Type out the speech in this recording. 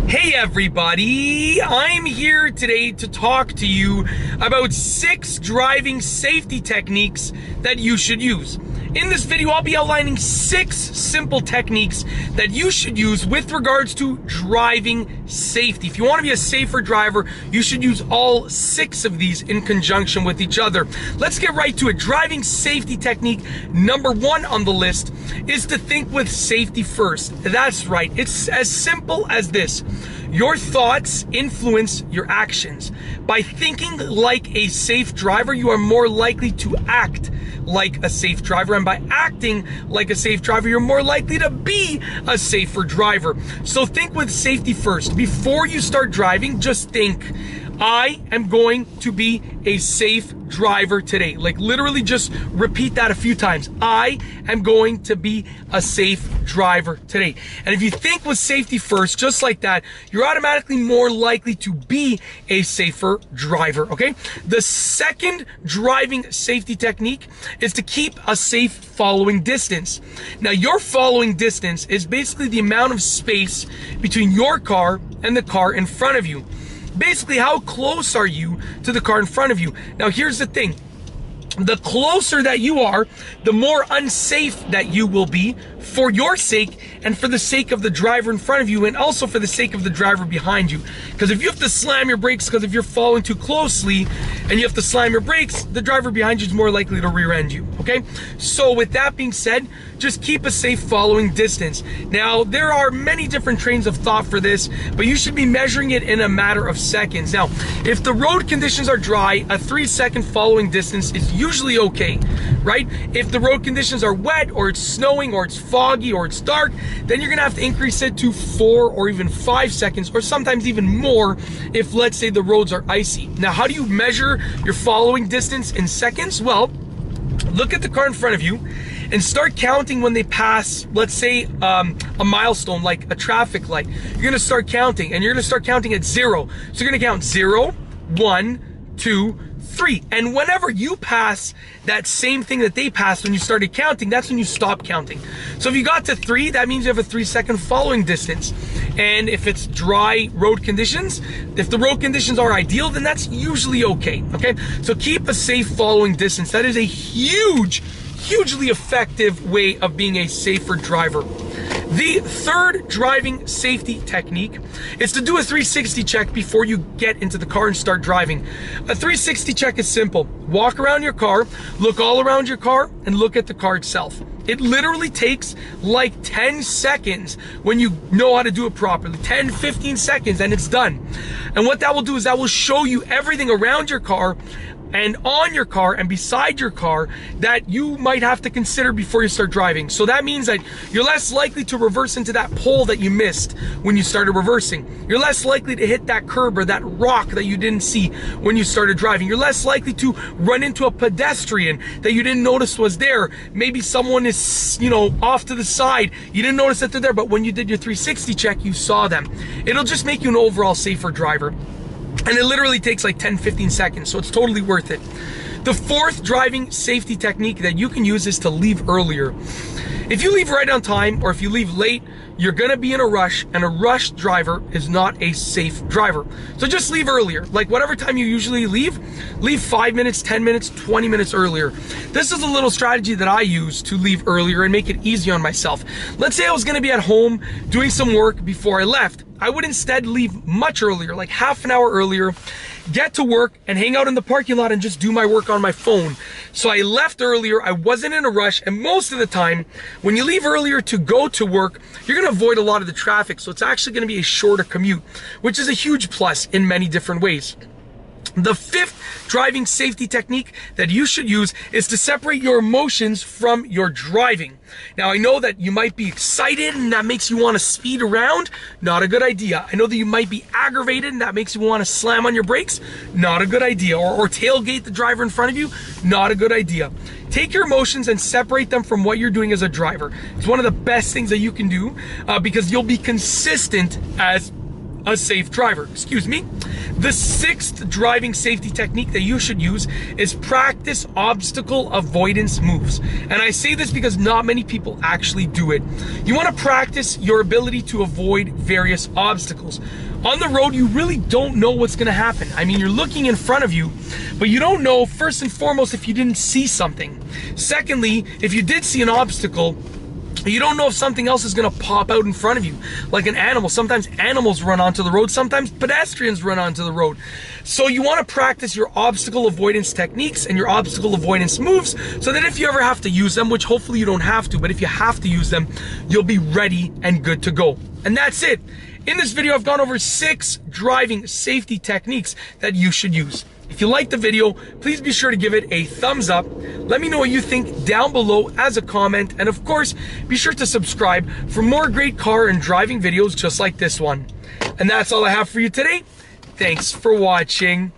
Hey everybody, I'm here today to talk to you about 6 driving safety techniques that you should use. In this video, I'll be outlining 6 simple techniques that you should use with regards to driving safety. If you want to be a safer driver, you should use all 6 of these in conjunction with each other. Let's get right to it. Driving safety technique number 1 on the list is to think with safety first. That's right. It's as simple as this. Your thoughts influence your actions. By thinking like a safe driver, you are more likely to act like a safe driver, and by acting like a safe driver, you're more likely to be a safer driver. So think with safety first. Before you start driving, just think, I am going to be a safe driver today. Like literally just repeat that a few times. I am going to be a safe driver today. And if you think with safety first, just like that, you're automatically more likely to be a safer driver, okay? The second driving safety technique is to keep a safe following distance. Now, your following distance is basically the amount of space between your car and the car in front of you. Basically, how close are you to the car in front of you? Now, here's the thing. The closer that you are, the more unsafe that you will be for your sake and for the sake of the driver in front of you, and also for the sake of the driver behind you. Because if you have to slam your brakes because if you're following too closely and you have to slam your brakes, the driver behind you is more likely to rear end you, okay? So with that being said, just keep a safe following distance. Now, there are many different trains of thought for this, but you should be measuring it in a matter of seconds. Now, if the road conditions are dry, a 3-second following distance is usually okay, right? If the road conditions are wet, or it's snowing, or it's foggy, or it's dark, then you're gonna have to increase it to 4 or even 5 seconds, or sometimes even more if, let's say, the roads are icy. Now, how do you measure your following distance in seconds? Well, look at the car in front of you and start counting when they pass, let's say, a milestone like a traffic light. You're gonna start counting, and you're gonna start counting at 0. So you're gonna count 0, 1, 2, 3. And whenever you pass that same thing that they passed when you started counting, that's when you stop counting. So if you got to 3, that means you have a 3-second following distance. And if it's dry road conditions, if the road conditions are ideal, then that's usually okay, okay? So keep a safe following distance. That is a hugely effective way of being a safer driver. The third driving safety technique is to do a 360 check before you get into the car and start driving. A 360 check is simple. Walk around your car, look all around your car, and look at the car itself. It literally takes like 10 seconds when you know how to do it properly. 10, 15 seconds, and it's done. And what that will do is that will show you everything around your car and on your car and beside your car that you might have to consider before you start driving. So that means that you're less likely to reverse into that pole that you missed when you started reversing. You're less likely to hit that curb or that rock that you didn't see when you started driving. You're less likely to run into a pedestrian that you didn't notice was there. Maybe someone is, off to the side. You didn't notice that they're there, but when you did your 360 check, you saw them. It'll just make you an overall safer driver. And it literally takes like 10, 15 seconds, so it's totally worth it. The fourth driving safety technique that you can use is to leave earlier. If you leave right on time, or if you leave late, you're gonna be in a rush, and a rushed driver is not a safe driver. So just leave earlier. Like whatever time you usually leave 5 minutes, 10 minutes, 20 minutes earlier. This is a little strategy that I use to leave earlier and make it easy on myself. Let's say I was gonna be at home doing some work before I left. I would instead leave much earlier, like half an hour earlier, get to work and hang out in the parking lot and just do my work on my phone. So I left earlier, I wasn't in a rush, and most of the time, when you leave earlier to go to work, you're gonna avoid a lot of the traffic, so it's actually gonna be a shorter commute, which is a huge plus in many different ways. The fifth driving safety technique that you should use is to separate your emotions from your driving. Now, I know that you might be excited and that makes you want to speed around. Not a good idea. I know that you might be aggravated and that makes you want to slam on your brakes. Not a good idea. Or tailgate the driver in front of you. Not a good idea. Take your emotions and separate them from what you're doing as a driver. It's one of the best things that you can do because you'll be consistent as a safe driver. Excuse me. The sixth driving safety technique that you should use is practice obstacle avoidance moves. And I say this because not many people actually do it. You want to practice your ability to avoid various obstacles. On the road, you really don't know what's going to happen. I mean, you're looking in front of you, but you don't know, first and foremost, if you didn't see something. Secondly, if you did see an obstacle, you don't know if something else is going to pop out in front of you, like an animal. Sometimes animals run onto the road, sometimes pedestrians run onto the road. So you want to practice your obstacle avoidance techniques and your obstacle avoidance moves so that if you ever have to use them, which hopefully you don't have to, but if you have to use them, you'll be ready and good to go. And that's it. In this video, I've gone over 6 driving safety techniques that you should use. If you liked the video, please be sure to give it a thumbs up. Let me know what you think down below as a comment. And of course, be sure to subscribe for more great car and driving videos just like this one. And that's all I have for you today. Thanks for watching.